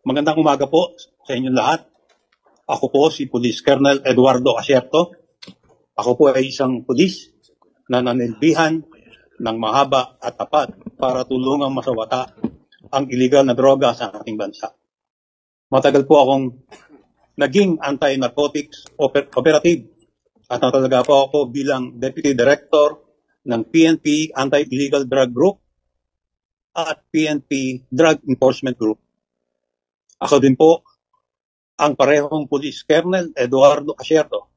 Magandang umaga po sa inyong lahat. Ako po si Police Colonel Eduardo Asierto. Ako po ay isang pulis na nanilbihan ng mahaba at tapat para tulungang masawata ang illegal na droga sa ating bansa. Matagal po akong naging anti-narcotics operative at natalaga po ako bilang Deputy Director ng PNP Anti-Illegal Drug Group at PNP Drug Enforcement Group. Ako din po ang parehong Police Colonel Eduardo Asierto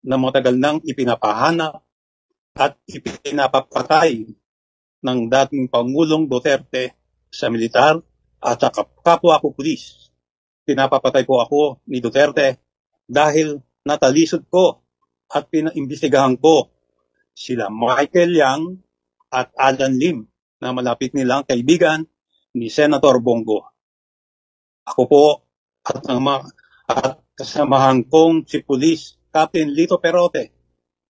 na matagal nang ipinapahanap at ipinapapatay ng dating Pangulong Duterte sa militar at sa kapwa ko pulis. Pinapapatay po ako ni Duterte dahil natalisod ko at pinaimbestigahan ko sila Michael Yang at Alan Lim na malapit nilang kaibigan ni Senator Bongo. Ako po at kasamahan kong si Police Captain Lito Perote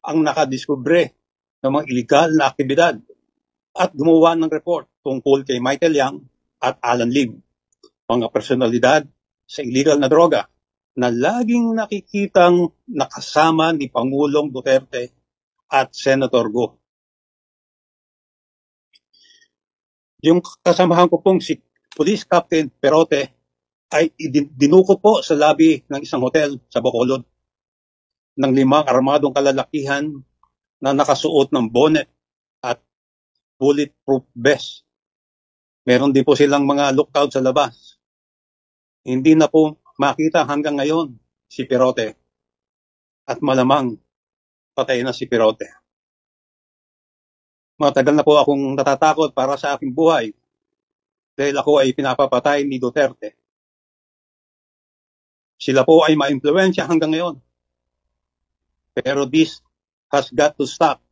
ang nakadiskubre ng mga illegal na aktibidad at gumawa ng report tungkol kay Michael Yang at Alan Lim, mga personalidad sa illegal na droga na laging nakikitang nakasama ni Pangulong Duterte at Senator Go. Yung kasamahan ko pong si Police Captain Perote ay dinukot po sa lobby ng isang hotel sa Bacolod ng 5 armadong kalalakihan na nakasuot ng bonnet at bulletproof vest. Meron din po silang mga lookout sa labas. Hindi na po makita hanggang ngayon si Perote at malamang patay na si Perote. Matagal na po akong natatakot para sa aking buhay dahil ako ay pinapapatay ni Duterte. Sila po ay ma-impluwensya hanggang ngayon. Pero this has got to stop.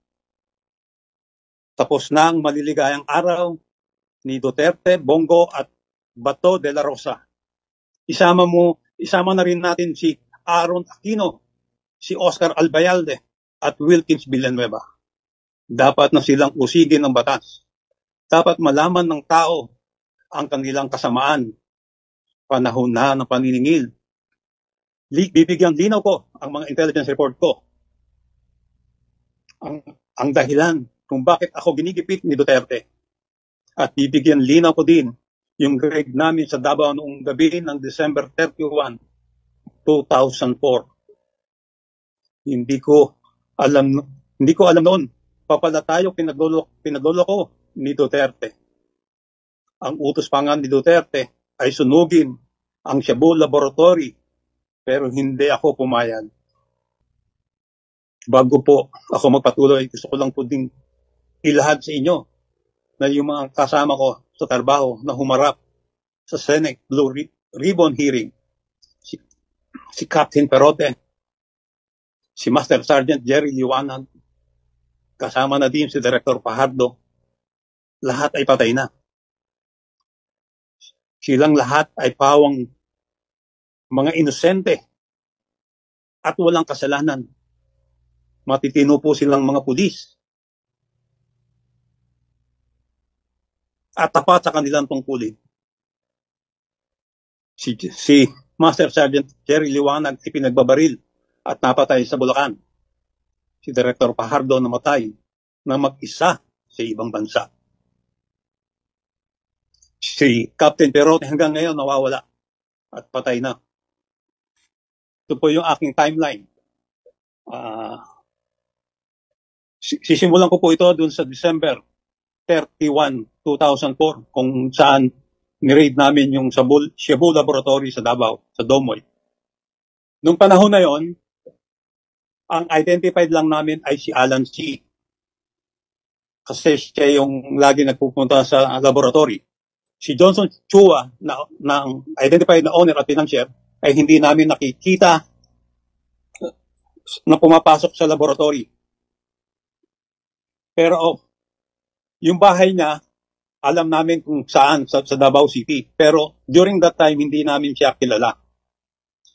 Tapos na ang maliligayang araw ni Duterte, Bongo at Bato de la Rosa. Isama na rin natin si Aaron Aquino, si Oscar Albayalde at Wilkins Villanueva. Dapat na silang usigin ng batas. Dapat malaman ng tao ang kanilang kasamaan. Panahon na ng paniningil. Bibigyan linaw ko ang mga intelligence report ko. Ang dahilan kung bakit ako ginigipit ni Duterte. At bibigyan linaw ko din yung grade namin sa Davao noong gabi ng December 31, 2004. Hindi ko alam noon. Papala tayo pinaglolo ko ni Duterte. Ang utos pa nga ni Duterte ay sunugin ang Shabu Laboratory. Pero hindi ako pumayag. Bago po ako magpatuloy, gusto ko lang po din ilahad sa inyo na yung mga kasama ko sa trabaho na humarap sa Senate Blue Ribbon hearing. Si Captain Perote, si Master Sergeant Jerry Liwanag, kasama na din si Director Fajardo, lahat ay patay na. Silang lahat ay pawang mga inosente at walang kasalanan. Matitino po silang mga pulis at tapat sa kanilang tungkulin. Si Master Sergeant Jerry Liwanag ipinagbabaril at napatay sa Bulacan. Si Director Fajardo namatay na mag-isa sa ibang bansa. Si Captain Perote hanggang ngayon nawawala at patay na. Ito po yung aking timeline. Sisimulan ko po ito dun sa December 31, 2004 kung saan ni-raid namin yung Shabu Laboratory sa Davao, sa Domoy. Nung panahon na yon, ang identified lang namin ay si Alan C. Kasi siya yung lagi nagpupunta sa laboratory. Si Johnson Chua, na identified na owner at financier, ay hindi namin nakikita na pumapasok sa laboratory. Pero yung bahay niya, alam namin kung saan, sa Davao City. Pero during that time, hindi namin siya kilala.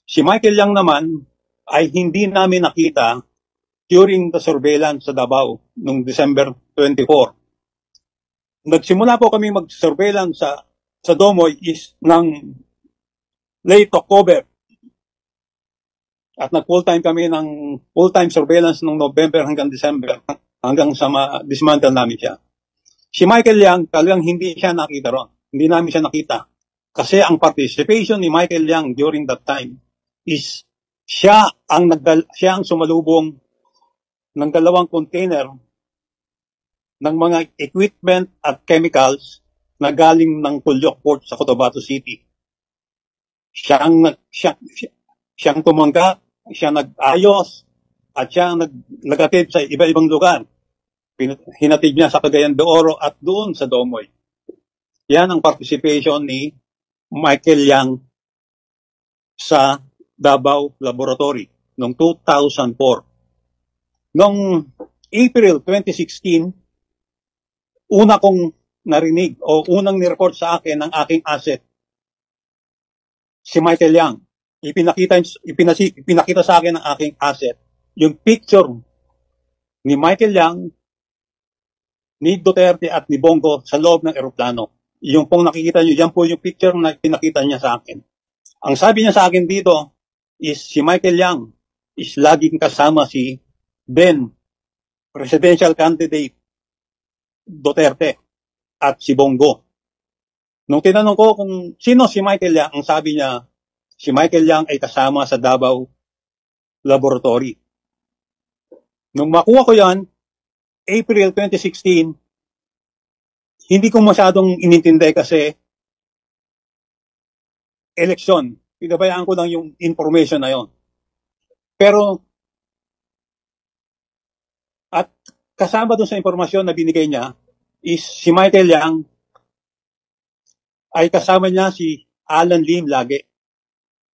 Si Michael Yang naman ay hindi namin nakita during the surveillance sa Davao noong December 24. Nagsimula po kami mag-surveillance sa Domoy is ng late October. At nag-full-time kami ng full-time surveillance noong November hanggang December, hanggang sa dismantle namin siya. Si Michael Yang, talagang hindi siya nakita ron. Hindi namin siya nakita. Kasi ang participation ni Michael Yang during that time is siya ang sumalubong ng 2 container ng mga equipment at chemicals na galing ng Pulyok Port sa Cotabato City. Siyang tumanggap, siya nag-ayos, at siya nag-atid sa iba-ibang lugar. Hinatid niya sa Cagayan de Oro at doon sa Domoy. Yan ang participation ni Michael Yang sa Davao Laboratory noong 2004. Noong April 2016, una kong narinig o unang nireport sa akin ng aking asset, si Michael Yang. Ipinakita sa akin ng aking asset yung picture ni Michael Yang, ni Duterte at ni Bongo sa loob ng eroplano. Yung pong nakikita nyo, yan po yung picture na pinakita niya sa akin. Ang sabi niya sa akin dito is si Michael Yang is laging kasama si then presidential candidate Duterte at si Bongo. Nung tinanong ko kung sino si Michael Yang, ang sabi niya, si Michael Yang ay kasama sa Davao Laboratory. Nung makuha ko yan, April 2016, hindi ko masyadong inintindi kasi eleksyon. Pinabayaan ko lang yung information na yon. Pero, at kasama dun sa informasyon na binigay niya, is si Michael Yang ay kasama niya si Alan Lim lagi,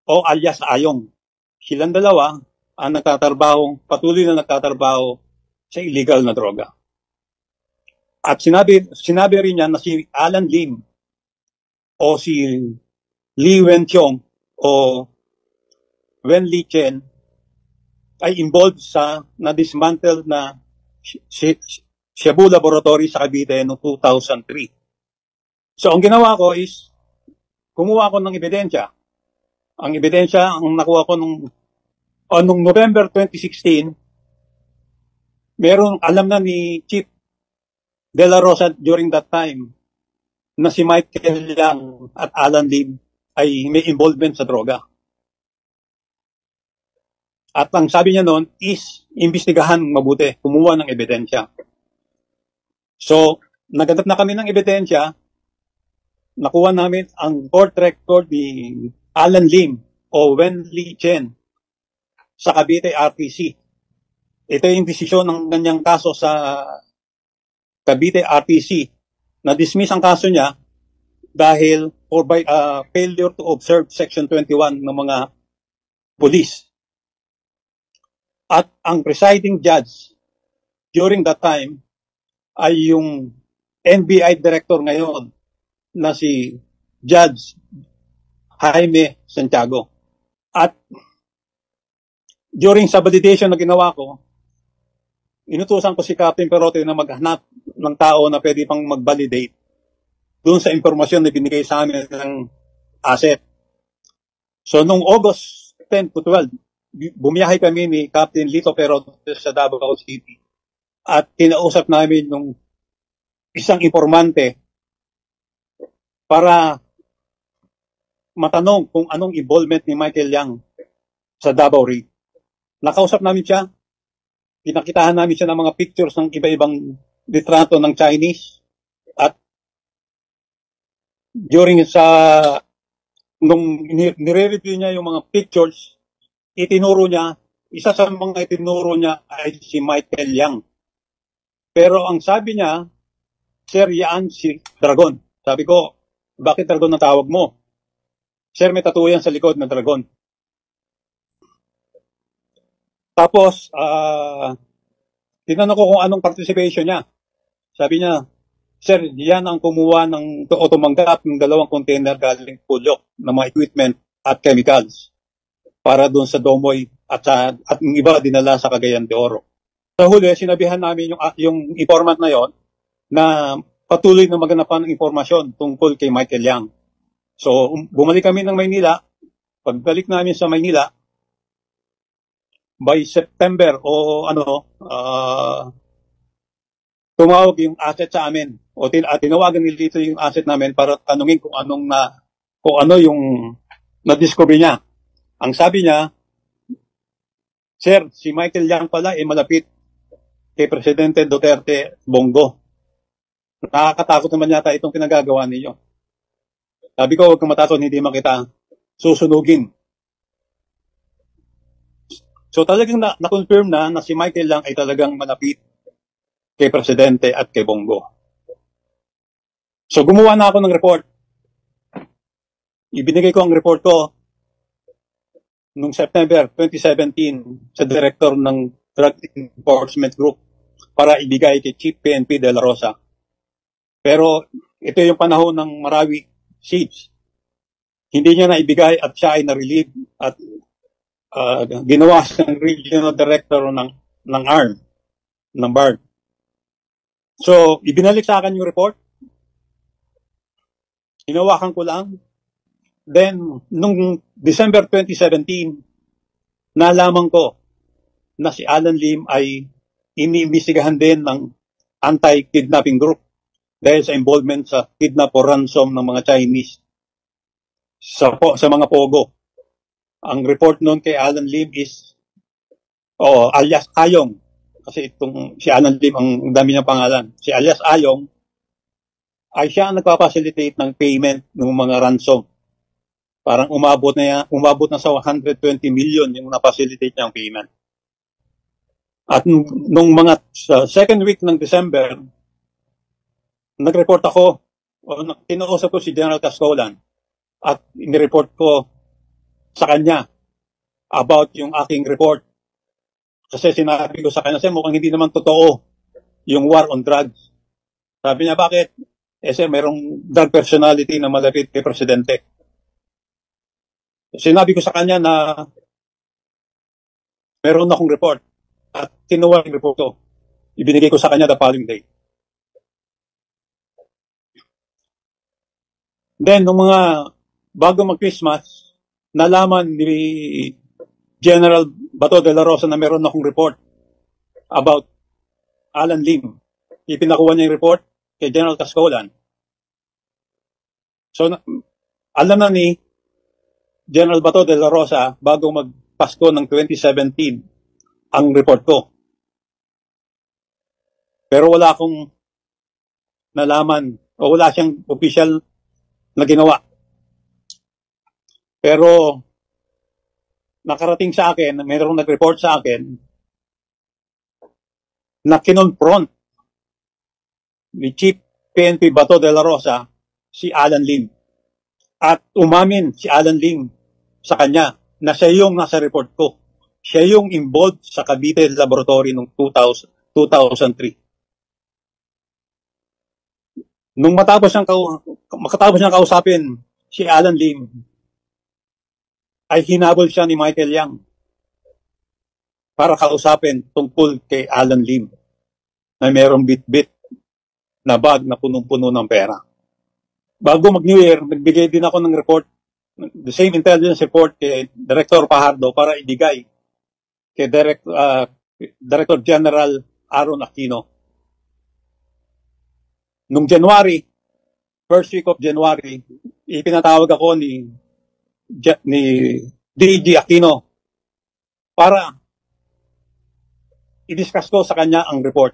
o alias Ayong. Silang dalawa ang patuloy na nagtatrabaho sa illegal na droga. At sinabi rin niya na si Alan Lim o si Li Wenqiong o Wen Li Chen ay involved sa na-dismantle na Cebu Laboratory sa Cavite noong 2003. So ang ginawa ko is kumuha ko ng ebidensya. Ang ebidensya, ang nakuha ko nung November 2016, alam na ni Chief De La Rosa during that time na si Michael Yang at Alan Lim ay may involvement sa droga. At ang sabi niya noon is imbestigahan mabuti, kumuha ng ebidensya. So, naghanap na kami ng ebidensya, nakuha namin ang court record ni Alan Lim o Wen Li Chen sa Cavite RTC. Ito yung desisyon ng kanyang kaso sa Cavite RTC. Na-dismiss ang kaso niya dahil by failure to observe Section 21 ng mga police. At ang presiding judge during that time ay yung NBI director ngayon na si Judge Jaime Santiago. At during sa validation na ginawa ko, inutusan ko si Captain Perote na maghanap ng tao na pwede pang mag-validate doon sa impormasyon na binigay sa amin ng asset. So, noong August 10 to 12, bumiyahe kami ni Captain Lito Perote sa Davao City at kinausap namin yung isang informante para matanong kung anong involvement ni Michael Yang sa Davao Raid. Nakausap namin siya, pinakitahan namin siya ng mga pictures ng iba-ibang litrato ng Chinese at nung nire-review niya yung mga pictures, isa sa mga itinuro niya ay si Michael Yang. Pero ang sabi niya, Sir, yan si Dragon. Sabi ko, bakit Dragon na tawag mo? Sir, may tattoo yan sa likod ng Dragon. Tapos, tinanong ko kung anong participation niya. Sabi niya, Sir, yan ang kumuha o tumanggap ng 2 container galing Pulyok ng mga equipment at chemicals para doon sa Domoy at yung iba dinala sa Cagayan de Oro. Sa huli, sinabihan namin yung informant na yon na patuloy na maganapan ng impormasyon tungkol kay Michael Yang. So, bumalik kami ng Maynila Pagbalik namin sa Maynila, by September tumawag yung asset sa amin o tinawagan nila dito yung asset namin para tanungin kung ano yung na-discover niya. Ang sabi niya, Sir, si Michael Yang pala malapit kay Presidente Duterte Bongo. Nakakatakot naman yata itong pinagagawa ninyo. Sabi ko, huwag kang matakot, hindi makita susunugin. So talagang na-confirm na si Michael Yang ay talagang malapit kay Presidente at kay Bongo. So gumawa na ako ng report. Ibinigay ko ang report ko noong September 2017 sa director ng Drug Enforcement Group para ibigay kay Chief PNP De La Rosa. Pero ito yung panahon ng Marawi siege. Hindi niya na ibigay at siya ay na-relieve at ginawa siyang regional director ng ARM, ng BARD. So, ibinalik sa akin yung report. Hinawakan ko lang. Then, nung December 2017, nalaman ko na si Alan Lim ay iniimbestigahan din ng anti-kidnapping group dahil sa involvement sa kidnap or ransom ng mga Chinese sa mga pogo. Ang report noon kay Alan Lim is alias Ayong. Kasi itong si Alan Lim, ang dami niyang pangalan. Si alias Ayong ay siya ang nagpapacilitate ng payment ng mga ransom. Parang umabot na sa 120 million yung na-facilitate niyang payment. At nung second week ng December, nag-report ako, tinausap ko si General Cascolan at inireport ko sa kanya about yung aking report. Kasi sinabi ko sa kanya, mukhang hindi naman totoo yung war on drugs. Sabi niya, bakit? Sir, merong drug personality na malapit kay Presidente. Sinabi ko sa kanya na meron akong report at kinuha yung report ko. Ibinigay ko sa kanya the following day. Then, nung bago mag-Christmas, nalaman ni General Bato de la Rosa na meron akong report about Alan Lim. Ipinakuha niya yung report kay General Cascolan. So, alam na ni General Bato de la Rosa bago magpasko ng 2017 ang report ko. Pero wala akong nalaman o wala siyang official na ginawa. Pero nakarating sa akin, mayroong nag-report sa akin na kinonfront ni Chief PNP Bato de la Rosa si Alan Lim. At umamin si Alan Lim sa kanya na siya yung nasa report ko. Siya yung involved sa Cavite Laboratory noong 2003. Nung makatapos niyang kausapin si Alan Lim, ay hinabol siya ni Michael Yang para kausapin tungkol kay Alan Lim na mayroong bit-bit na bag na punong-puno ng pera. Bago mag-New Year, nagbigay din ako ng report, the same intelligence report kay Director Pajardo para ibigay kay Director General Aaron Aquino. Nung January, first week of January, ipinatawag ako ni DG Aquino para i-discuss ko sa kanya ang report.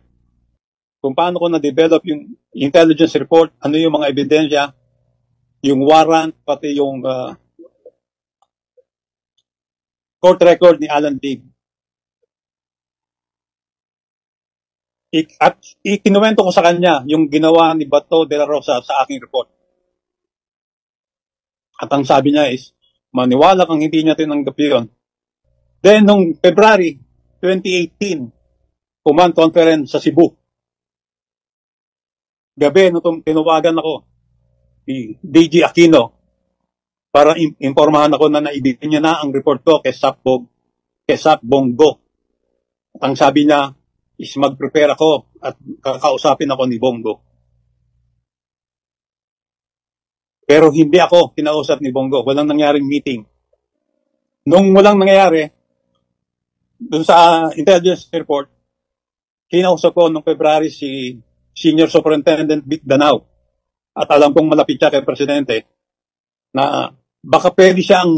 Kung paano ko na-develop yung intelligence report, ano yung mga ebidensya, yung warrant, pati yung court record ni Alan Lim. At ikinuwento ko sa kanya yung ginawa ni Bato de la Rosa sa aking report. At ang sabi niya is, maniwala kang hindi niya tinanggap yun. Then, nung February 2018, command conference sa Cebu. Gabi, nung tinawagan ako ni DG Aquino para informahan ako na naibigay niya na ang report ko kay Sap Bongo. At ang sabi niya is mag-prepare ako at kakausapin ako ni Bongo. Pero hindi ako kinausap ni Bongo. Walang nangyaring meeting. Nung walang nangyayari, dun sa intelligence report, kinausap ko nung February si Senior Superintendent Vic Danao at alam kong malapit siya kay Presidente na baka pwede siyang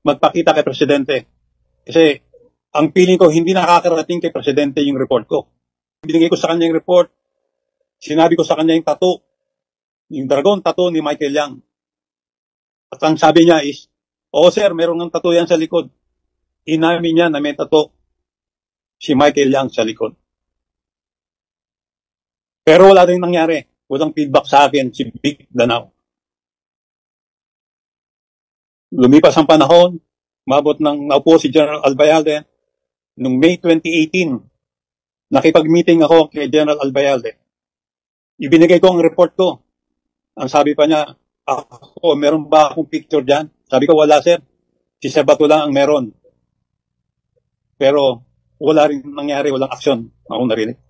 magpakita kay Presidente. Kasi ang feeling ko hindi nakakarating kay Presidente yung report ko. Binigay ko sa kanya yung report, sinabi ko sa kanya yung tattoo, yung dragon tattoo ni Michael Yang. At ang sabi niya is, oo sir, meron ng tattoo yan sa likod. Inamin niya na may tattoo si Michael Yang sa likod. Pero wala rin nangyari. Walang feedback sa akin si Vic Danao. Lumipas ang panahon, mabot ng naupo si General Albayalde. Noong May 2018, nakipag-meeting ako kay General Albayalde. Ibinigay ko ang report ko. Ang sabi pa niya, ako, meron ba akong picture dyan? Sabi ko, wala sir. Si Sabato lang ang meron. Pero wala rin nangyari, walang aksyon. Ako narinig.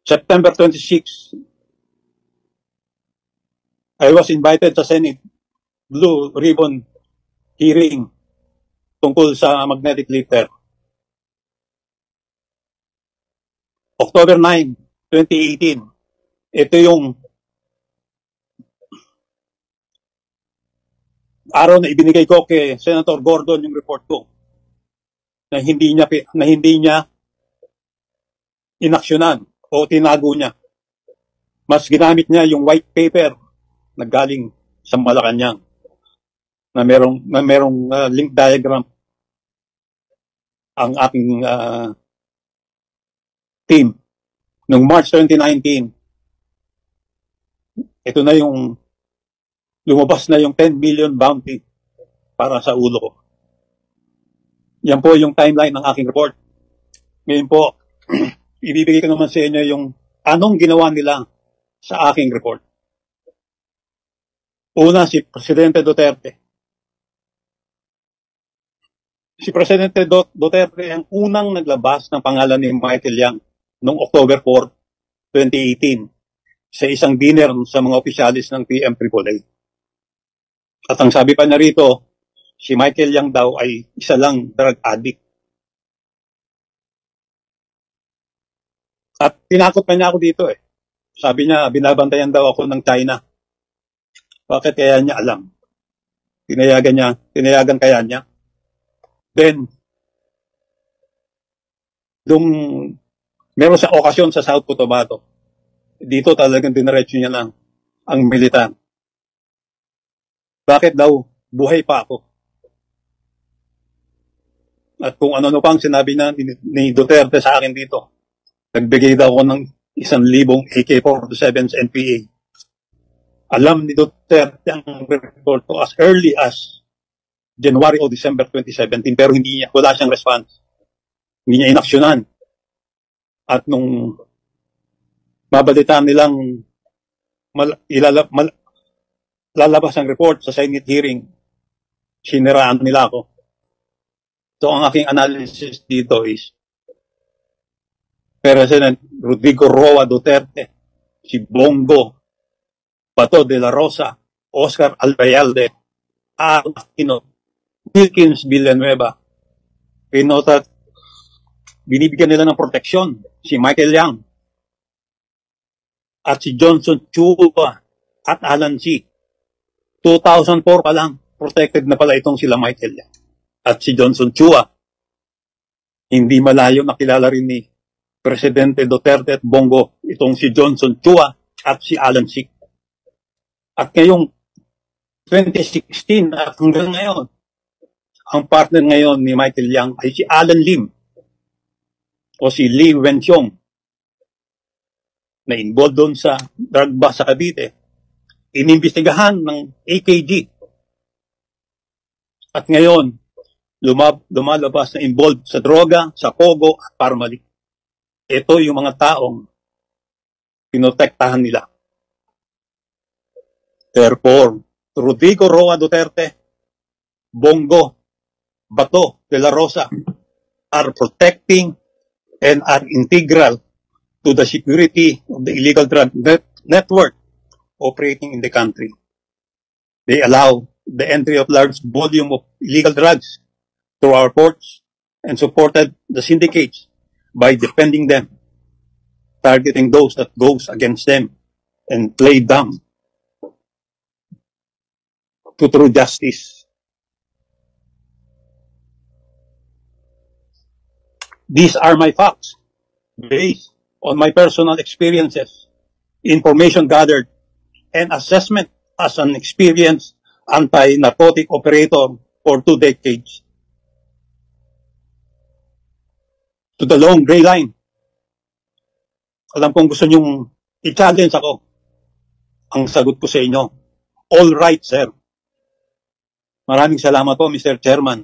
September 26, I was invited sa Senate Blue Ribbon hearing tungkol sa magnetic lifter. October 9, 2018, ito yung araw na ibinigay ko kay Senator Gordon yung report ko na hindi niya inaksyonan o tinago niya. Mas ginamit niya yung white paper na galing sa Malacanang na merong link diagram ang aking team. Noong March 2019, ito na yung lumabas na yung 10 million bounty para sa ulo ko. Yan po yung timeline ng aking report. Ngayon po, ibibigay ko naman sa inyo yung anong ginawa nila sa aking report. Una, si Presidente Duterte. Si Presidente Duterte ang unang naglabas ng pangalan ni Michael Yang noong October 4, 2018 sa isang dinner sa mga opisyalis ng PMAAA. At ang sabi pa niya rito, si Michael Yang daw ay isa lang drug addict. At tinakot pa niya ako dito eh. Sabi niya, binabantayan daw ako ng China. Bakit kaya niya alam? Tinayagan kaya niya. Then, meron sa okasyon sa South Cotabato. Dito talagang dinaretso niya lang ang militar. Bakit daw buhay pa ako? At kung ano pang sinabi na ni Duterte sa akin dito. Nagbigay daw ako ng 1,000 AK-47 sa NPA. Alam ni Duterte ang report ko as early as January o December 2017 pero wala siyang response. Hindi niya inaksyonan. At nung mabalitaan nilang lalabas ang report sa Senate hearing, siniraan nila ako. So ang aking analysis dito is President Rodrigo Roa Duterte, si Bongo, Bato de la Rosa, Oscar Albayalde, Aquino, Wilkins Villanueva, pinota, binibigyan nila ng proteksyon si Michael Yang at si Johnson Chua at Alan C. 2004 pa lang, protected na pala itong sila Michael Yang. At si Johnson Chua, hindi malayo nakilala rin ni Presidente Duterte at Bongo, itong si Johnson Chua at si Alan C. At ngayong 2016 at hanggang ngayon, ang partner ngayon ni Michael Yang ay si Alan Lim o si Lee Wenxiong na involved doon sa drug bust sa Cavite. Inimbestigahan ng AKG. At ngayon, lumalabas na involved sa droga, sa pogo at parmali. Ito yung mga taong pinotektahan nila. Therefore, Rodrigo Roa Duterte, Bongo, Bato de la Rosa are protecting and are integral to the security of the illegal drug network operating in the country. They allow the entry of large volume of illegal drugs through our ports and supported the syndicates by defending them, targeting those that goes against them, and laid them to true justice. These are my facts, based on my personal experiences, information gathered, and assessment as an experienced anti-narcotic operator for 2 decades. To the long gray line. Alam kong gusto nyong i-challenge ako. Ang sagot ko sa inyo, all right, sir. Maraming salamat po, Mr. Chairman.